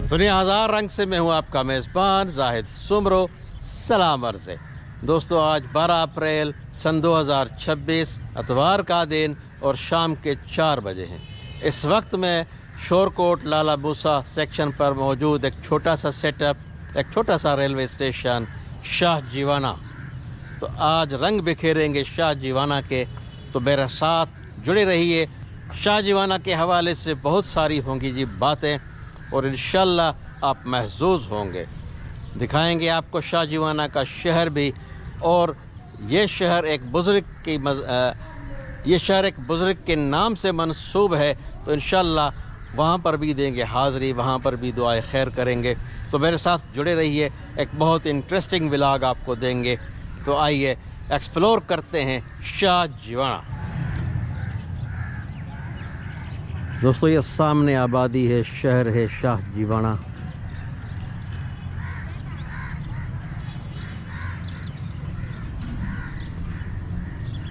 दुनिया हज़ार रंग से मैं हूं आपका मेज़बान जाहिद सुमरो। सलाम अर्ज़ है दोस्तों। आज 12 अप्रैल सन 2026 इतवार का दिन और शाम के 4 बजे हैं। इस वक्त मैं शोरकोट लाला मूसा सेक्शन पर मौजूद एक छोटा सा सेटअप, एक छोटा सा रेलवे स्टेशन शाह जीवाना। तो आज रंग बिखेरेंगे शाह जीवाना के, तो मेरे साथ जुड़े रहिए। शाह जीवाना के हवाले से बहुत सारी होंगी जी बातें और इंशाल्लाह आप महसूस होंगे। दिखाएंगे आपको शाह जीवाना का शहर भी, और ये शहर एक बुज़ुर्ग के नाम से मंसूब है, तो इंशाल्लाह वहाँ पर भी देंगे हाज़री, वहाँ पर भी दुआए खैर करेंगे। तो मेरे साथ जुड़े रहिए, एक बहुत इंटरेस्टिंग व्लॉग आपको देंगे। तो आइए एक्सप्लोर करते हैं शाह जीवाना। दोस्तों ये सामने आबादी है, शहर है शाह जीवाना।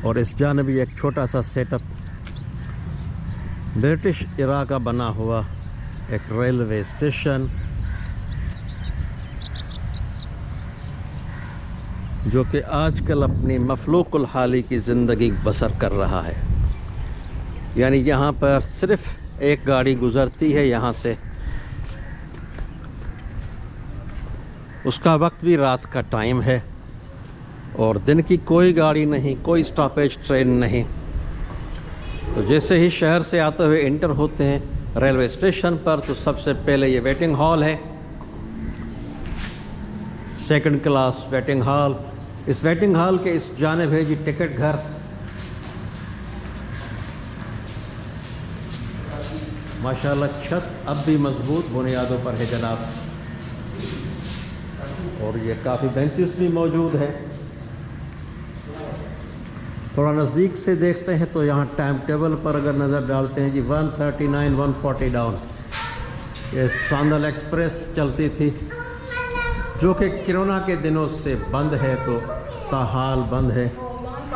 और इस जानिब भी एक छोटा सा सेटअप ब्रिटिश इरा का बना हुआ एक रेलवे स्टेशन, जो कि आजकल अपनी मफलूकुल हाली की ज़िंदगी बसर कर रहा है। यानी यहाँ पर सिर्फ एक गाड़ी गुज़रती है यहाँ से, उसका वक्त भी रात का टाइम है और दिन की कोई गाड़ी नहीं, कोई स्टॉपेज ट्रेन नहीं। तो जैसे ही शहर से आते हुए इंटर होते हैं रेलवे स्टेशन पर, तो सबसे पहले ये वेटिंग हॉल है, सेकंड क्लास वेटिंग हॉल। इस वेटिंग हॉल के इस जानिब है जी टिकट घर। माशाल्लाह छत अब भी मजबूत बुनियादों पर है जनाब, और ये काफ़ी बेंचेस भी मौजूद है। थोड़ा नज़दीक से देखते हैं तो यहाँ टाइम टेबल पर अगर नज़र डालते हैं जी 139 140 डाउन, ये सांदल एक्सप्रेस चलती थी, जो कि कोरोना के दिनों से बंद है, तो ताहाल बंद है।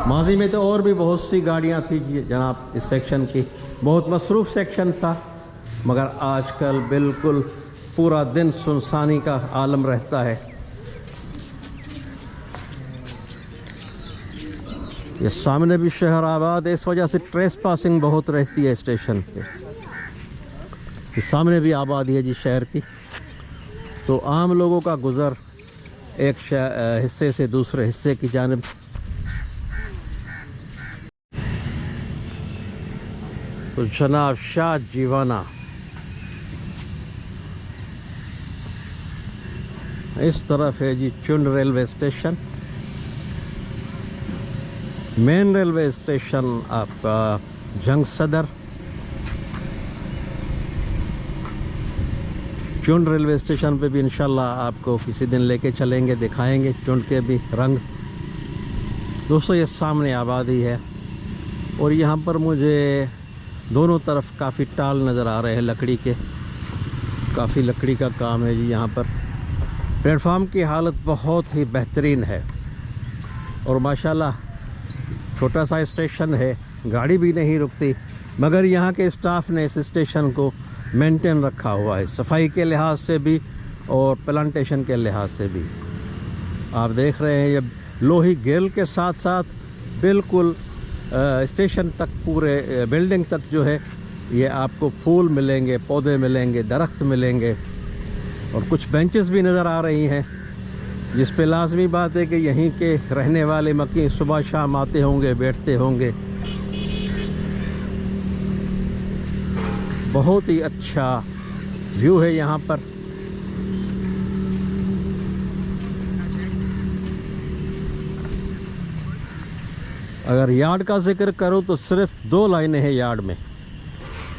माजी में तो और भी बहुत सी गाड़ियाँ थी जनाब, इस सेक्शन की बहुत मसरूफ़ सेक्शन था, मगर आजकल बिल्कुल पूरा दिन सुनसानी का आलम रहता है। ये सामने भी शहर आबाद है, इस वजह से ट्रेस पासिंग बहुत रहती है स्टेशन पे। ये सामने भी आबादी है जी शहर की, तो आम लोगों का गुज़र एक हिस्से से दूसरे हिस्से की जानिब। तो जनाब शाह जीवाना इस तरफ है जी चुन railway station. Main railway station आपका जंग सदर। चुन रेलवे स्टेशन पे भी इंशाल्लाह आपको किसी दिन लेके चलेंगे, दिखाएंगे चुन के भी रंग। दोस्तों ये सामने आबादी है, और यहाँ पर मुझे दोनों तरफ काफ़ी टाल नज़र आ रहे हैं लकड़ी के, काफ़ी लकड़ी का काम है जी यहाँ पर। प्लेटफार्म की हालत बहुत ही बेहतरीन है, और माशाल्लाह छोटा सा स्टेशन है, गाड़ी भी नहीं रुकती, मगर यहाँ के स्टाफ ने इस स्टेशन को मेंटेन रखा हुआ है, सफाई के लिहाज से भी और प्लांटेशन के लिहाज से भी। आप देख रहे हैं ये लोही गेल के साथ साथ बिल्कुल स्टेशन तक, पूरे बिल्डिंग तक जो है ये आपको फूल मिलेंगे, पौधे मिलेंगे, दरख्त मिलेंगे, और कुछ बेंचेस भी नज़र आ रही हैं, जिस पे लाजमी बात है कि यहीं के रहने वाले मक्की सुबह शाम आते होंगे, बैठते होंगे। बहुत ही अच्छा व्यू है यहाँ पर। अगर यार्ड का जिक्र करूँ तो सिर्फ 2 लाइनें हैं यार्ड में,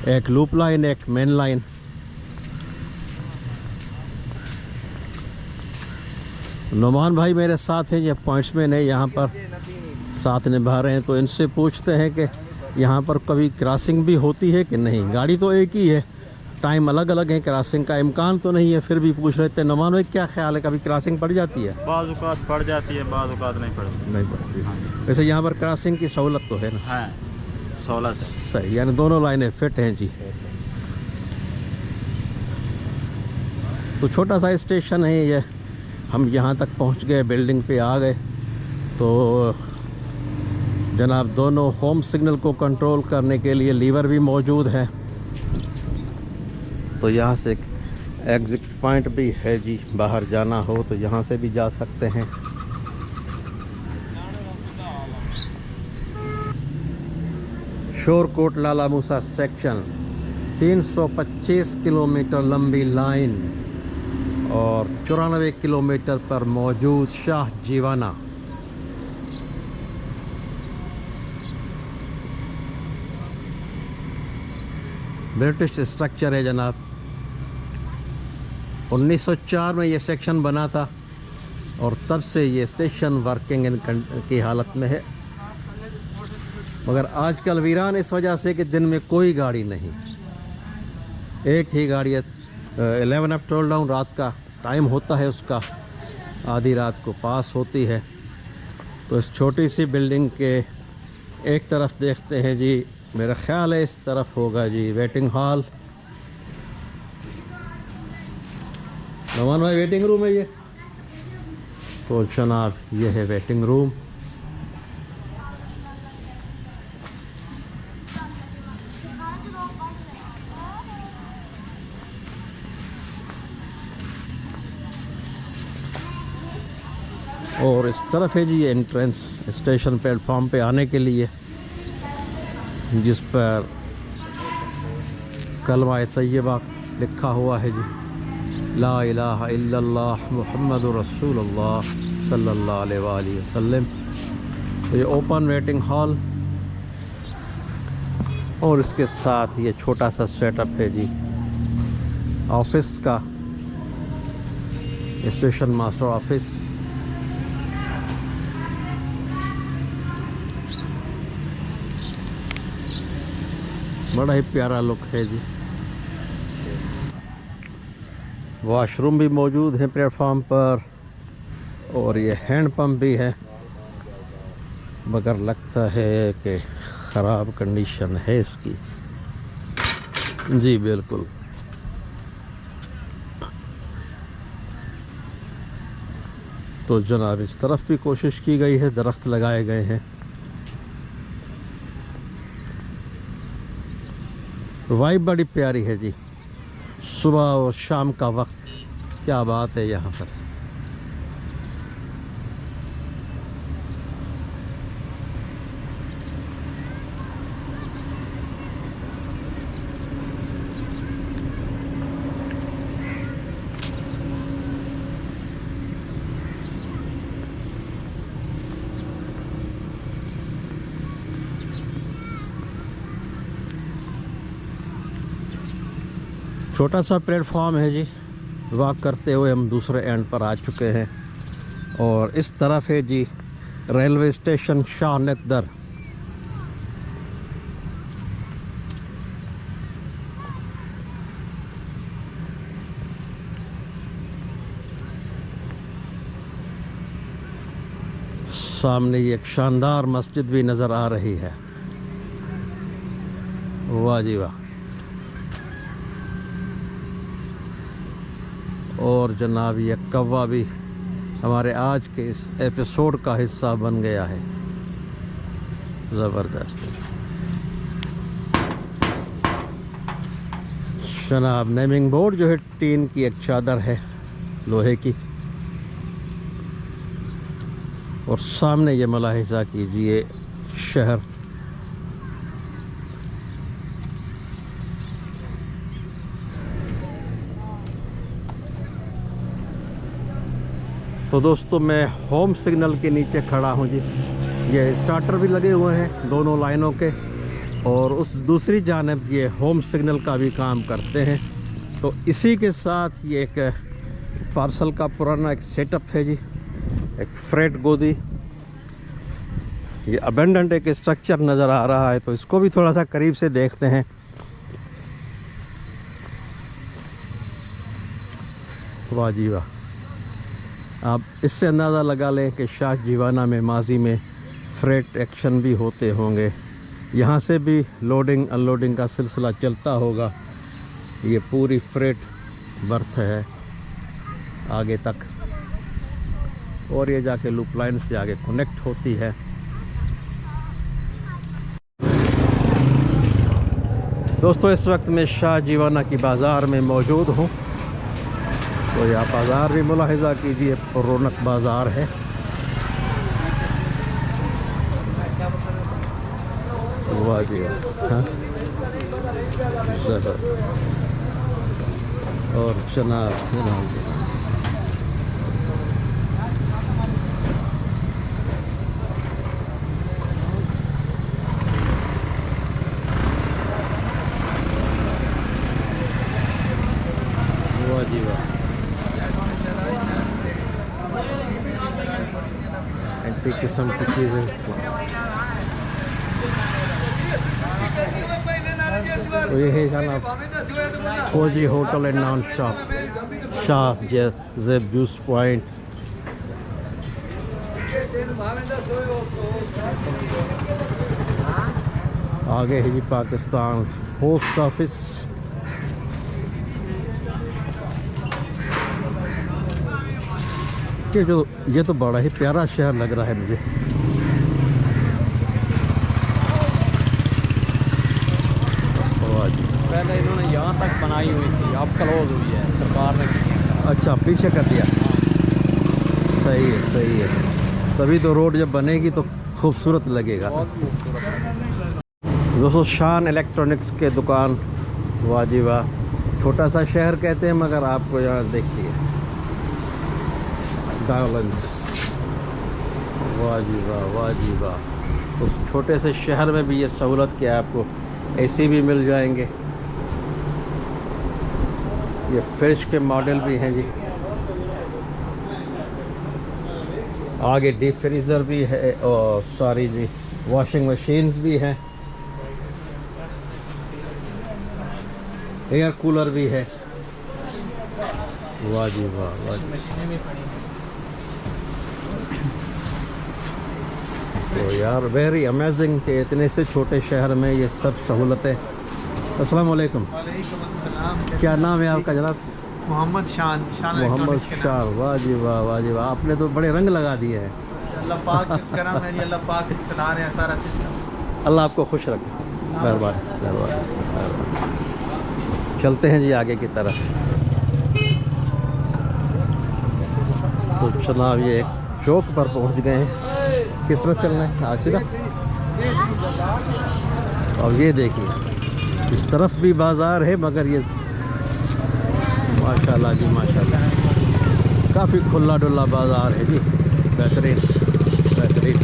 एक लूप लाइन, एक मेन लाइन। नुमान भाई मेरे साथ हैं, ये पॉइंट्समैन है यहाँ पर, साथ निभा रहे हैं। तो इनसे पूछते हैं कि यहाँ पर कभी क्रॉसिंग भी होती है कि नहीं। गाड़ी तो एक ही है, टाइम अलग अलग है, क्रॉसिंग का इम्कान तो नहीं है, फिर भी पूछ रहे थे। नुमान भाई क्या ख्याल है, कभी क्रॉसिंग पड़ जाती है? बाज़ औक़ात पड़ जाती है, बाज़ औक़ात नहीं पड़ती। वैसे यहाँ पर क्रॉसिंग की सहूलत तो है ना? हाँ, सहूलत है। सही, यानी दोनों लाइनें फिट हैं जी। तो छोटा सा स्टेशन है ये। हम यहाँ तक पहुँच गए, बिल्डिंग पे आ गए। तो जनाब दोनों होम सिग्नल को कंट्रोल करने के लिए लीवर भी मौजूद है। तो यहाँ से एक एग्जिट पॉइंट भी है जी, बाहर जाना हो तो यहाँ से भी जा सकते हैं। शोरकोट लाला मूसा सेक्शन 325 किलोमीटर लंबी लाइन और 94 किलोमीटर पर मौजूद शाह जीवाना। ब्रिटिश स्ट्रक्चर है जनाब। 1904 में ये सेक्शन बना था और तब से ये स्टेशन वर्किंग की हालत में है, मगर आजकल वीरान इस वजह से कि दिन में कोई गाड़ी नहीं, एक ही गाड़ी 11 अप टोल डाउन रात का टाइम होता है उसका, आधी रात को पास होती है। तो इस छोटी सी बिल्डिंग के एक तरफ देखते हैं जी, मेरा ख्याल है इस तरफ होगा जी वेटिंग हॉल। नमान भाई वेटिंग रूम है ये। तो जनाब ये है वेटिंग रूम। और इस तरफ है जी ये एंट्रेंस स्टेशन प्लेटफॉर्म पे आने के लिए, जिस पर कलमा तैयबा लिखा हुआ है जी, ला इलाहा इल्लल्लाह मुहम्मदुर रसूलुल्लाह सल्लल्लाहु अलैहि वसल्लम। तो ये ओपन वेटिंग हॉल और इसके साथ ये छोटा सा सेटअप है जी ऑफिस का, स्टेशन मास्टर ऑफिस। बड़ा ही प्यारा लुक है जी। वॉशरूम भी मौजूद है प्लेटफॉर्म पर और ये हैंड पंप भी है, मगर लगता है कि ख़राब कंडीशन है इसकी। जी बिल्कुल। तो जनाब इस तरफ भी कोशिश की गई है, दरख्त लगाए गए हैं। वाइब बड़ी प्यारी है जी, सुबह और शाम का वक्त, क्या बात है यहाँ पर। छोटा सा प्लेटफॉर्म है जी। वॉक करते हुए हम दूसरे एंड पर आ चुके हैं और इस तरफ है जी रेलवे स्टेशन शाह नकदर। सामने ये एक शानदार मस्जिद भी नज़र आ रही है। वाह जी वाह। और जनाब ये कव्वा भी हमारे आज के इस एपिसोड का हिस्सा बन गया है। ज़बरदस्त। जनाब नेमिंग बोर्ड जो है टीन की एक चादर है लोहे की, और सामने ये मुलाहिज़ा कीजिए शहर। तो दोस्तों मैं होम सिग्नल के नीचे खड़ा हूँ जी। ये स्टार्टर भी लगे हुए हैं दोनों लाइनों के, और उस दूसरी जानब ये होम सिग्नल का भी काम करते हैं। तो इसी के साथ ये एक पार्सल का पुराना एक सेटअप है जी, एक फ्रेट गोदी। ये अबेंडेंट एक स्ट्रक्चर नज़र आ रहा है, तो इसको भी थोड़ा सा करीब से देखते हैं। वाह जी वाह। आप इससे अंदाज़ा लगा लें कि शाह जीवाना में माजी में फ्रेट एक्शन भी होते होंगे, यहाँ से भी लोडिंग अनलोडिंग का सिलसिला चलता होगा। ये पूरी फ्रेट बर्थ है आगे तक, और ये जाके लूप लाइन से आगे कनेक्ट होती है। दोस्तों इस वक्त मैं शाह जीवाना की बाज़ार में मौजूद हूँ। तो यह बाज़ार भी मुलाहिज़ा कीजिए, रौनक बाज़ार है। वाह जी हाँ, ज़बरदस्त। और जनाब वाह जी वाह, एंटी किस्म की चीज़ें। तो ये है जनाब फौजी hotel and non shop, Shah जेब जूस पॉइंट। आगे है जी पाकिस्तान पोस्ट ऑफिस। ये तो बड़ा ही प्यारा शहर लग रहा है मुझे। पहले इन्होंने यहाँ तक बनाई हुई थी, अब क्लोज हुई है, सरकार ने की है। अच्छा, पीछे कर दिया। सही है, सही है। तभी तो रोड जब बनेगी तो खूबसूरत लगेगा। बहुत खूबसूरत है। दोस्तों शान इलेक्ट्रॉनिक्स के दुकान, वाह जी वाह। छोटा सा शहर कहते हैं मगर आपको यहाँ देखिए डायलेंस, वाह जी वाह, वाह जी वाह। तो उस छोटे से शहर में भी ये सहूलत क्या है, आपको एसी भी मिल जाएंगे। ये फ्रिज के मॉडल भी हैं जी। आगे डीप फ्रीज़र भी है और सारी जी वॉशिंग मशीन्स भी हैं, एयर कूलर भी है। वाह जी वाह, वाह जी। मशीनें भी पड़ी हैं। तो यार वेरी अमेजिंग कि इतने से छोटे शहर में ये सब सहूलतें। अस्सलाम वालेकुम। वालेकुम अस्सलाम। क्या नाम है आपका जनाब? मोहम्मद शान। मोहम्मद इलेक्ट्रॉनिक्स के नाम। शाह, वाह जी वाह, वाह जी वाह। आपने तो बड़े रंग लगा दिए हैं। अल्लाह पाक करम है, अल्लाह पाक चला रहे हैं सारा सिस्टम। अल्लाह आपको खुश रखे। मेहरबानी मेहरबानी। चलते हैं जी आगे की तरफ। तो जनाब ये एक चौक पर पहुंच गए हैं। किस तरफ चलना है? आज सीधा। और ये देखिए इस तरफ भी बाज़ार है मगर ये माशाल्लाह जी माशाल्लाह काफ़ी खुला डुल्ला बाज़ार है जी। बेहतरीन बेहतरीन।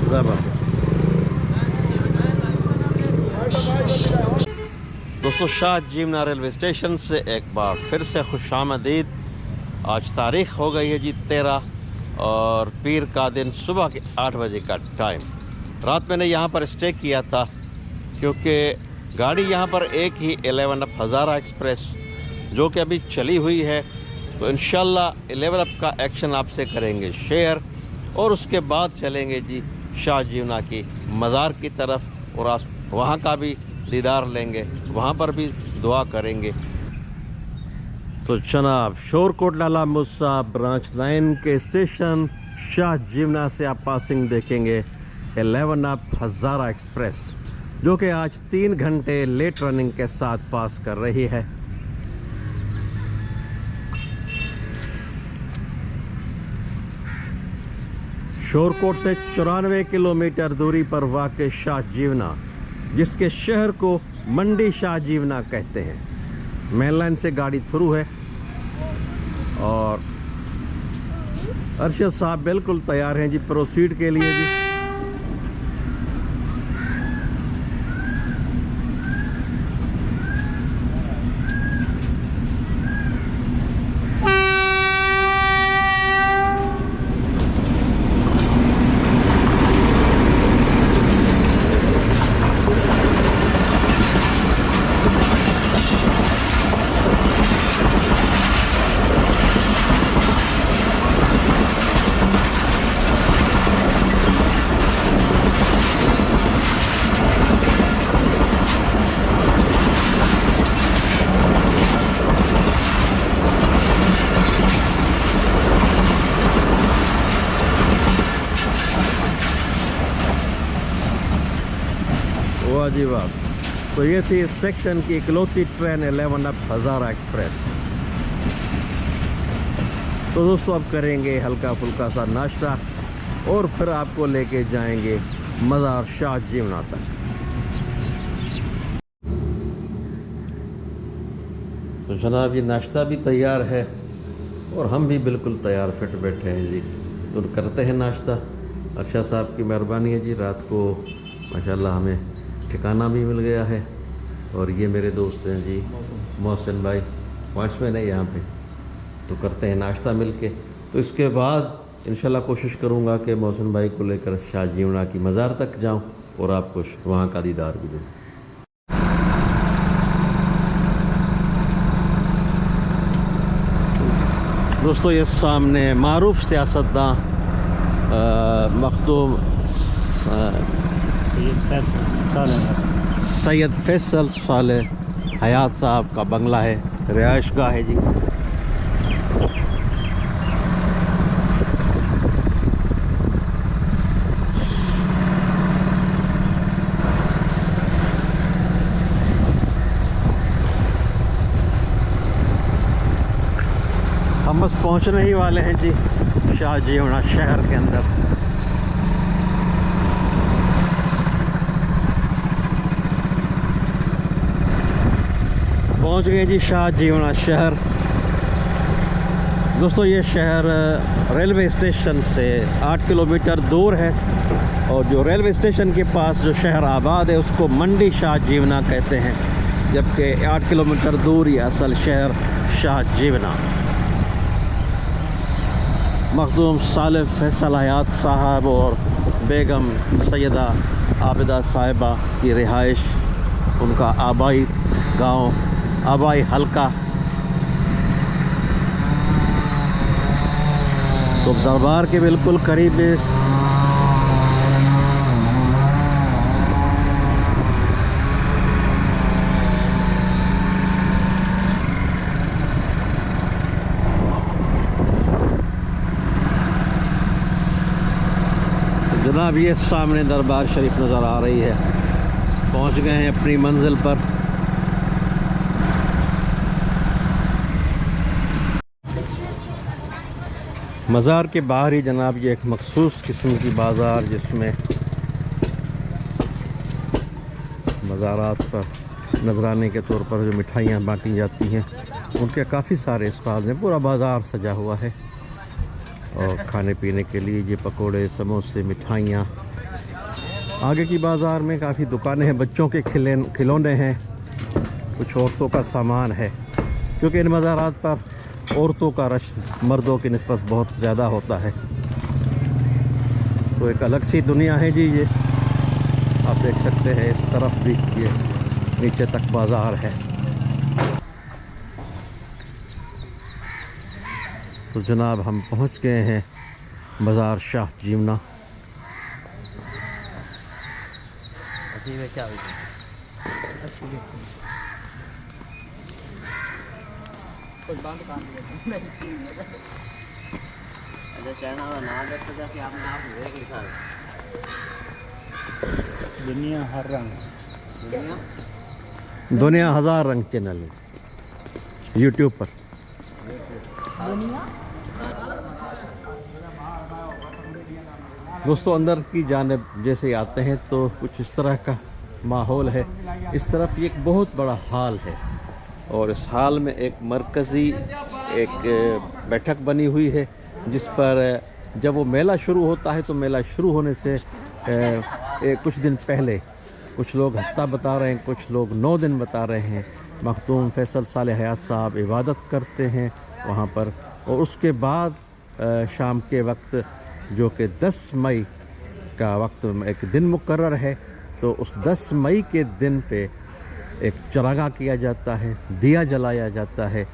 ज़बरदस्त। दोस्तों शाह जीवना रेलवे स्टेशन से एक बार फिर से खुशामदीद। आज तारीख़ हो गई है जी 13 और पीर का दिन सुबह के 8 बजे का टाइम। रात मैंने यहाँ पर स्टे किया था क्योंकि गाड़ी यहाँ पर एक ही 11 अप हज़ारा एक्सप्रेस जो कि अभी चली हुई है, तो इंशाल्लाह 11 अप का एक्शन आपसे करेंगे शेयर और उसके बाद चलेंगे जी शाह जीवना की मज़ार की तरफ और वहाँ का भी दीदार लेंगे, वहाँ पर भी दुआ करेंगे। तो जनाब शोरकोट लाला मूसा ब्रांच लाइन के स्टेशन शाह जीवना से आप पासिंग देखेंगे 11 अप हज़ारा एक्सप्रेस जो कि आज 3 घंटे लेट रनिंग के साथ पास कर रही है। शोरकोट से 94 किलोमीटर दूरी पर वाक़ शाह जीवना, जिसके शहर को मंडी शाह जीवना कहते हैं, मेन लाइन से गाड़ी थ्रू है। और अरशद साहब बिल्कुल तैयार हैं जी प्रोसीड के लिए जी। तो ये थी इस सेक्शन की इकलौती ट्रेन 11 अप हज़ारा एक्सप्रेस। तो दोस्तों अब करेंगे हल्का फुल्का सा नाश्ता और फिर आपको लेके जाएंगे मज़ार शाह जीवना तक। तो जनाब ये नाश्ता भी तैयार है और हम भी बिल्कुल तैयार फिट बैठे हैं जी। तो करते हैं नाश्ता। अर्शद साहब की मेहरबानी है जी, रात को माशाल्लाह हमें ठिकाना भी मिल गया है। और ये मेरे दोस्त हैं जी मोहसिन भाई, वॉचमैन है यहाँ पे। तो करते हैं नाश्ता मिल के। तो इसके बाद इंशाल्लाह कोशिश करूँगा कि मोहसिन भाई को लेकर शाह जीवना की मज़ार तक जाऊँ और आपको वहाँ का दीदार भी दूँ। दोस्तों ये सामने मारूफ सियासतदान मखदूम सैयद फैसल सालेह हयात साहब का बंगला है, रिहाइश गाह है जी। हम बस पहुंचने ही वाले हैं जी शाह जीवना शहर के अंदर। पहुंच गए जी शाह जीवना शहर। दोस्तों ये शहर रेलवे स्टेशन से 8 किलोमीटर दूर है और जो रेलवे स्टेशन के पास जो शहर आबाद है उसको मंडी शाह जीवना कहते हैं, जबकि 8 किलोमीटर दूर ये असल शहर शाह जीवना। मखदूम सालेह फैसल हयात साहब और बेगम सैयदा आबिदा साहिबा की रिहाइश, उनका आबाई गांव, आबाई हल्का। तो दरबार के बिल्कुल करीब जनाब ये सामने दरबार शरीफ नज़र आ रही है। पहुंच गए हैं अपनी मंजिल पर। मज़ार के बाहर ही जनाब ये एक मखसूस किस्म की बाज़ार, जिसमें मज़ारात पर नजराने के तौर पर जो मिठाइयाँ बांटी जाती हैं उनके काफ़ी सारे स्टॉल हैं। पूरा बाज़ार सजा हुआ है और खाने पीने के लिए ये पकोड़े, समोसे, मिठाइयाँ। आगे की बाज़ार में काफ़ी दुकानें हैं, बच्चों के खिलौने हैं, कुछ औरतों का सामान है, क्योंकि इन मज़ारात पर औरतों का रश मर्दों की निस्बत बहुत ज़्यादा होता है। तो एक अलग सी दुनिया है जी ये। आप देख सकते हैं इस तरफ भी ये नीचे तक बाज़ार है। तो जनाब हम पहुंच गए हैं मज़ार शाह जीवना। दुनिया हर रंग, दुनिया हज़ार रंग चैनल है यूट्यूब पर। दोस्तों अंदर की जानिब जैसे आते हैं तो कुछ इस तरह का माहौल है। इस तरफ ये एक बहुत बड़ा हॉल है और इस हॉल में एक मरकज़ी एक बैठक बनी हुई है, जिस पर जब वो मेला शुरू होता है तो मेला शुरू होने से कुछ दिन पहले कुछ लोग हफ्ता बता रहे हैं, कुछ लोग 9 दिन बता रहे हैं। मखदूम फैसल सालेह हयात साहब इबादत करते हैं वहाँ पर, और उसके बाद शाम के वक्त जो कि 10 मई का वक्त एक दिन मुकर्रर है, तो उस 10 मई के दिन पे एक चरागा किया जाता है, दिया जलाया जाता है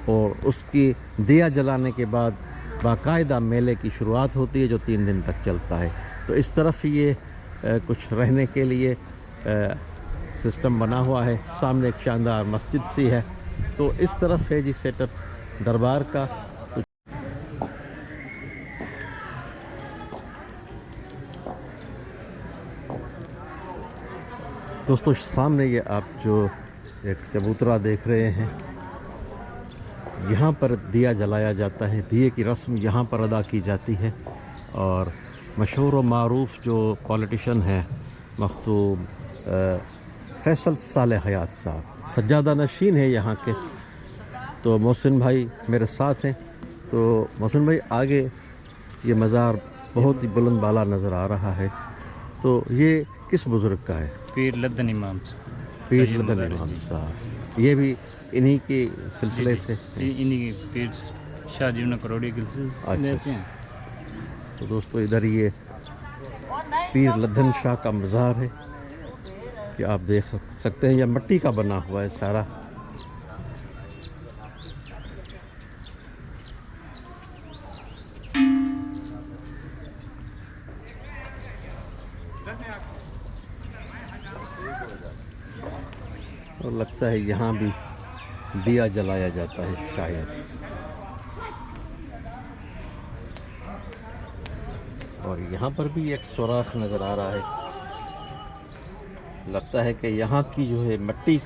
और उसकी दिया जलाने के बाद बाकायदा मेले की शुरुआत होती है जो 3 दिन तक चलता है। तो इस तरफ ये कुछ रहने के लिए सिस्टम बना हुआ है। सामने एक शानदार मस्जिद सी है। तो इस तरफ है जी सेटअप दरबार का। दोस्तों सामने ये आप जो एक चबूतरा देख रहे हैं, यहाँ पर दिया जलाया जाता है। दिए की रस्म यहाँ पर अदा की जाती है। और मशहूर व मारूफ़ जो पॉलिटिशन है मखतूम फैसल साले हयात साहब, सज्जादा नशीन है यहाँ के। तो मोहसिन भाई मेरे साथ हैं। तो मोहसिन भाई, आगे ये मज़ार बहुत ही बुलंद बाला नज़र आ रहा है, तो ये किस बुज़ुर्ग का है? पीर लद्दन इमाम साहब। पीर लद्दन इमाम साहब, ये भी इन्हीं के सिलसिले से हैं। इन्हीं की पीर शाह जीवन करोड़ी के सिलसिले से हैं। तो दोस्तों इधर ये पीर लद्दन शाह का मज़ार है कि आप देख सकते हैं। यह मिट्टी का बना हुआ है सारा। और लगता है यहाँ भी दिया जलाया जाता है शायद। और यहाँ पर भी एक सुराख नज़र आ रहा है। लगता है कि यहाँ की जो है मिट्टी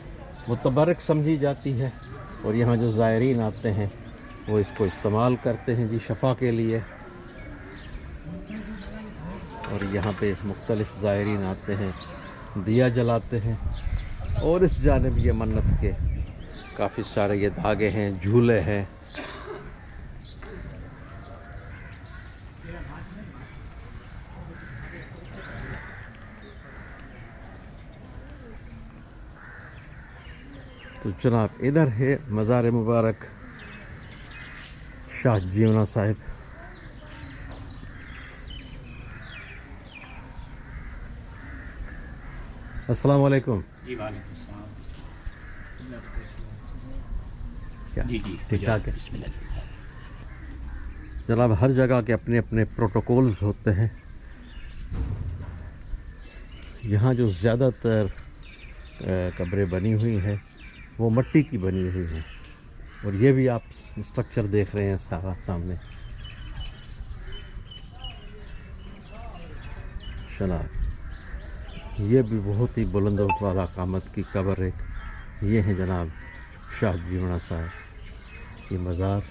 मुतबरक समझी जाती है और यहाँ जो ज़ायरीन आते हैं वो इसको इस्तेमाल करते हैं जी शफ़ा के लिए। और यहाँ पे मुख्तलिफ़ ज़ायरीन आते हैं, दिया जलाते हैं। और इस जानिब ये मन्नत के काफ़ी सारे ये धागे हैं, झूले हैं। तो जनाब इधर है मज़ार मुबारक शाह जीवना साहिब। अस्सलाम वालेकुम। जी वालेकुम सलाम। क्या जी जी ठीक ठाक है बिस्मिल्लाह। जनाब? हर जगह के अपने अपने प्रोटोकॉल्स होते हैं। यहाँ जो ज़्यादातर कब्रें बनी हुई हैं वो मिट्टी की बनी हुई हैं। और ये भी आप स्ट्रक्चर देख रहे हैं सारा सामने। जनाब ये भी बहुत ही बुलंद वाला कामत की कब्र है। ये है जनाब शाह जीवना साहब की मज़ार।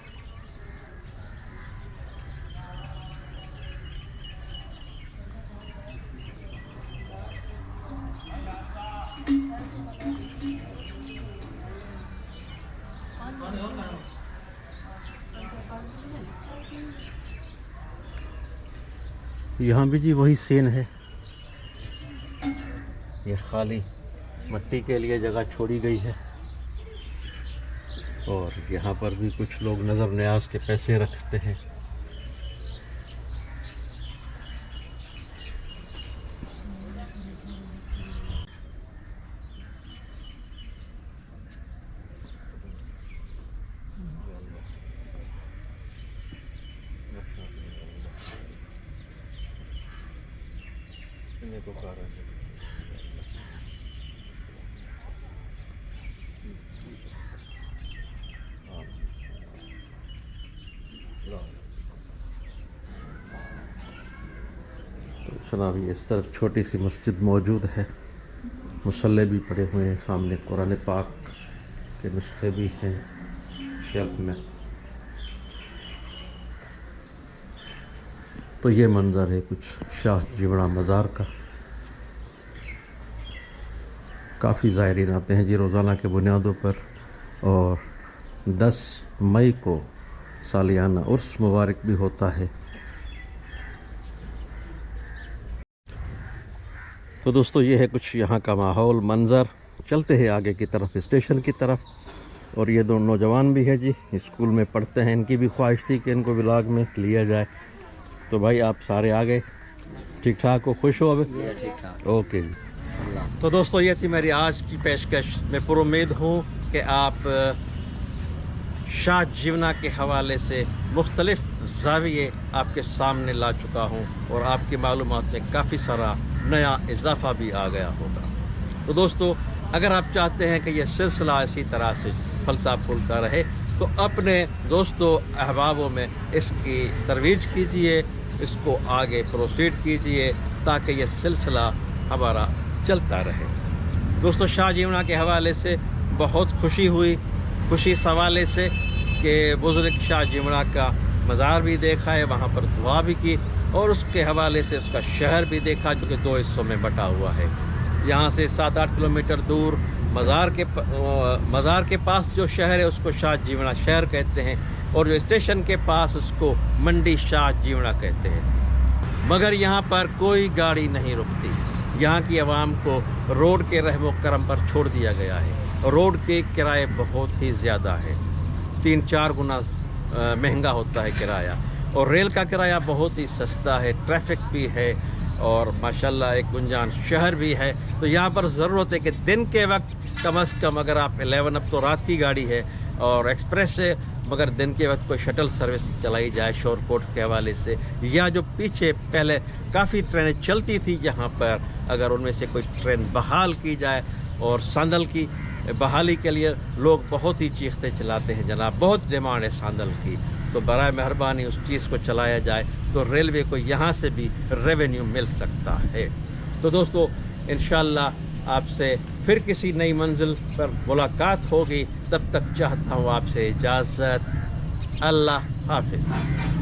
यहाँ भी जी वही सीन है। ये खाली मिट्टी के लिए जगह छोड़ी गई है। और यहाँ पर भी कुछ लोग नज़र न्याज के पैसे रखते हैं। जनाब इस तरफ छोटी सी मस्जिद मौजूद है। मुसल्ले भी पड़े हुए हैं। सामने कुरान पाक के नुस्खे भी हैं शेल्फ में। तो ये मंज़र है कुछ शाह जीवना मज़ार का। काफ़ी ज़ायरीन आते हैं जी रोज़ाना के बुनियादों पर। और 10 मई को सालियाना उर्स मुबारक भी होता है। तो दोस्तों ये है कुछ यहाँ का माहौल मंज़र। चलते हैं आगे की तरफ, स्टेशन की तरफ। और ये दो नौजवान भी है जी, स्कूल में पढ़ते हैं। इनकी भी ख्वाहिश थी कि इनको व्लॉग में लिया जाए। तो भाई आप सारे आ गए, ठीक ठाक हो, खुश हो अभी? ओके जी। तो दोस्तों ये थी मेरी आज की पेशकश। मैं पुरुम्मीद हूँ कि आप शाह जीवना के हवाले से मुख्तलिफ़ ज़ाविये आपके सामने ला चुका हूँ और आपकी मालूमात में काफ़ी सारा नया इजाफा भी आ गया होगा। तो दोस्तों अगर आप चाहते हैं कि यह सिलसिला इसी तरह से फलता फूलता रहे तो अपने दोस्तों अहबाबों में इसकी तरवीज कीजिए, इसको आगे प्रोसीड कीजिए ताकि यह सिलसिला हमारा चलता रहे। दोस्तों शाहजीवना के हवाले से बहुत खुशी हुई, खुशी इस हवाले से कि बुज़ुर्ग शाहजीवना का मज़ार भी देखा है, वहाँ पर दुआ भी की और उसके हवाले से उसका शहर भी देखा जो कि 2 हिस्सों में बटा हुआ है। यहाँ से 7-8 किलोमीटर दूर मज़ार के पास जो शहर है उसको शाहजीवना शहर कहते हैं और जो स्टेशन के पास उसको मंडी शाहजीवना कहते हैं। मगर यहाँ पर कोई गाड़ी नहीं रुकती। यहाँ की आवाम को रोड के रहमो करम पर छोड़ दिया गया है। रोड के किराए बहुत ही ज़्यादा है, 3-4 गुना महंगा होता है किराया और रेल का किराया बहुत ही सस्ता है, ट्रैफिक भी है और माशाल्लाह एक गुंजान शहर भी है। तो यहाँ पर ज़रूरत है कि दिन के वक्त कम से कम अगर आप 11 अब तो रात की गाड़ी है और एक्सप्रेस है, मगर दिन के वक्त कोई शटल सर्विस चलाई जाए शोरकोट के हवाले से, या जो पीछे पहले काफ़ी ट्रेनें चलती थी यहाँ पर अगर उनमें से कोई ट्रेन बहाल की जाए। और सांदल की बहाली के लिए लोग बहुत ही चीखते चलाते हैं जनाब, बहुत डिमांड है सांदल की, तो बराए मेहरबानी उस चीज़ को चलाया जाए तो रेलवे को यहाँ से भी रेवेन्यू मिल सकता है। तो दोस्तों इंशाअल्लाह आपसे फिर किसी नई मंजिल पर मुलाकात होगी, तब तक चाहता हूँ आपसे इजाज़त। अल्लाह हाफिज़।